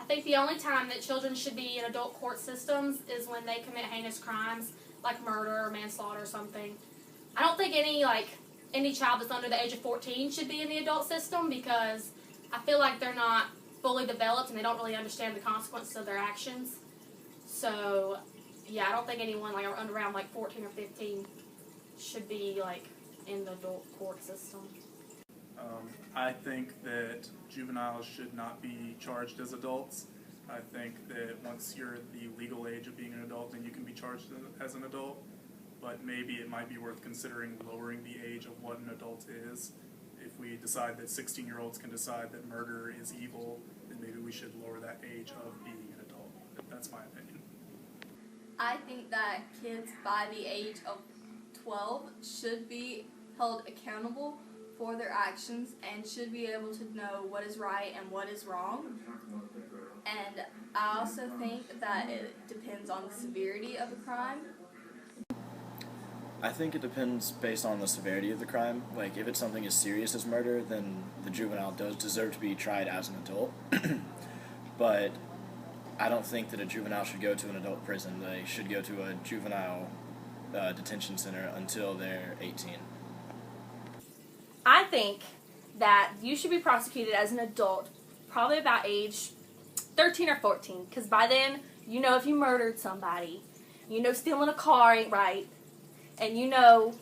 think the only time that children should be in adult court systems is when they commit heinous crimes, like murder or manslaughter or something. I don't think any child that's under the age of 14 should be in the adult system because I feel like they're not fully developed and they don't really understand the consequences of their actions. So, yeah, I don't think anyone around 14 or 15 should be in the adult court system. I think that juveniles should not be charged as adults. I think that once you're the legal age of being an adult, then you can be charged as an adult. But maybe it might be worth considering lowering the age of what an adult is. If we decide that 16-year-olds can decide that murder is evil, then maybe we should lower that age of being an adult. That's my opinion. I think that kids by the age of 12 should be held accountable for their actions and should be able to know what is right and what is wrong. And I also think that it depends on the severity of the crime. I think it depends based on the severity of the crime. Like, if it's something as serious as murder, then the juvenile does deserve to be tried as an adult. But I don't think that a juvenile should go to an adult prison. They should go to a juvenile detention center until they're 18. I think that you should be prosecuted as an adult probably about age 13 or 14, because by then you know if you murdered somebody, you know stealing a car ain't right, and you know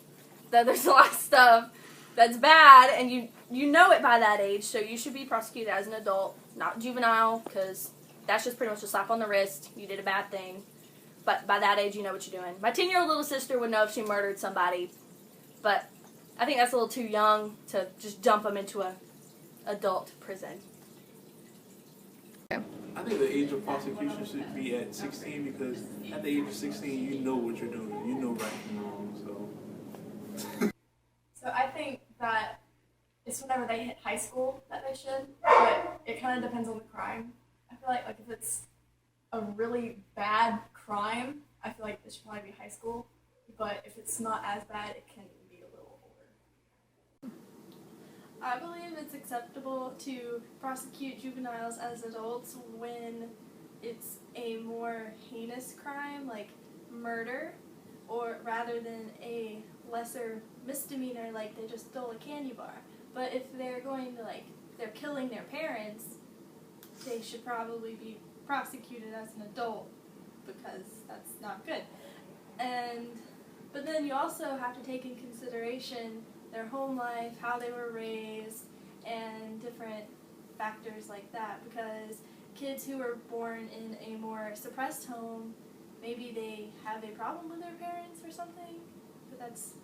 that there's a lot of stuff that's bad, and you know it by that age, so you should be prosecuted as an adult, not juvenile, because that's just pretty much a slap on the wrist. You did a bad thing, but by that age you know what you're doing. My 10-year-old little sister would know if she murdered somebody, but I think that's a little too young to just dump them into a adult prison. I think the age of prosecution should be at 16 because at the age of 16 you know what you're doing. You know right from wrong. So I think that it's whenever they hit high school that they should, but it kind of depends on the crime. I feel like if it's a really bad crime, I feel like it should probably be high school. But if it's not as bad, it can be a little older. I believe it's acceptable to prosecute juveniles as adults when it's a more heinous crime, like murder, or rather than a lesser misdemeanor, like they just stole a candy bar. But if they're going to, they're killing their parents, they should probably be prosecuted as an adult because that's not good. But then you also have to take in consideration their home life, how they were raised, and different factors like that, because kids who are born in a more suppressed home, maybe they have a problem with their parents or something, but that's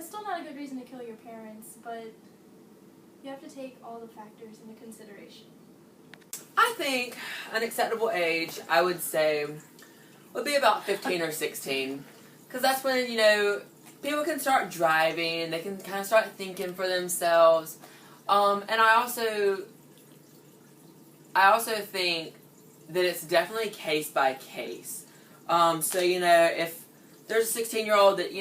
still not a good reason to kill your parents, but you have to take all the factors into consideration. I think an acceptable age, I would say, would be about 15 or 16, because that's when, people can start driving, they can kind of start thinking for themselves, and I also think that it's definitely case by case. So, if there's a 16-year-old that,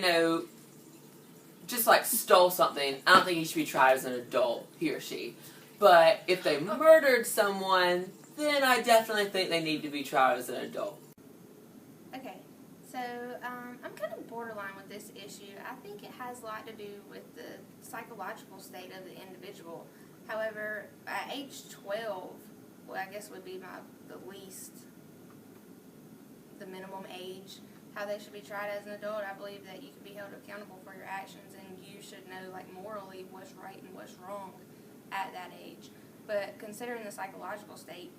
just stole something, I don't think he should be tried as an adult, he or she. But if they murdered someone, then I definitely think they need to be tried as an adult. Okay, so I'm kind of borderline with this issue. I think it has a lot to do with the psychological state of the individual. However, at age 12, I guess would be the minimum age, how they should be tried as an adult. I believe that you can be held accountable for your actions and you should know morally what's right and what's wrong at that age. But considering the psychological state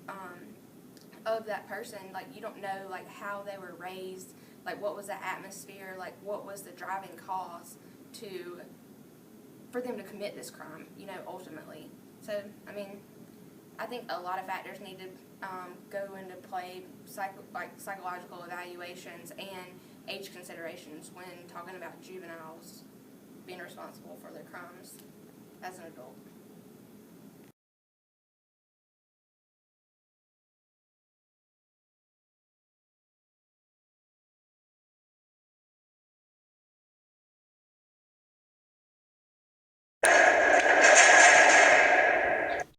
of that person, you don't know how they were raised, what was the atmosphere, what was the driving cause for them to commit this crime, ultimately. So, I think a lot of factors need to go into play, psychological evaluations and age considerations when talking about juveniles being responsible for their crimes as an adult.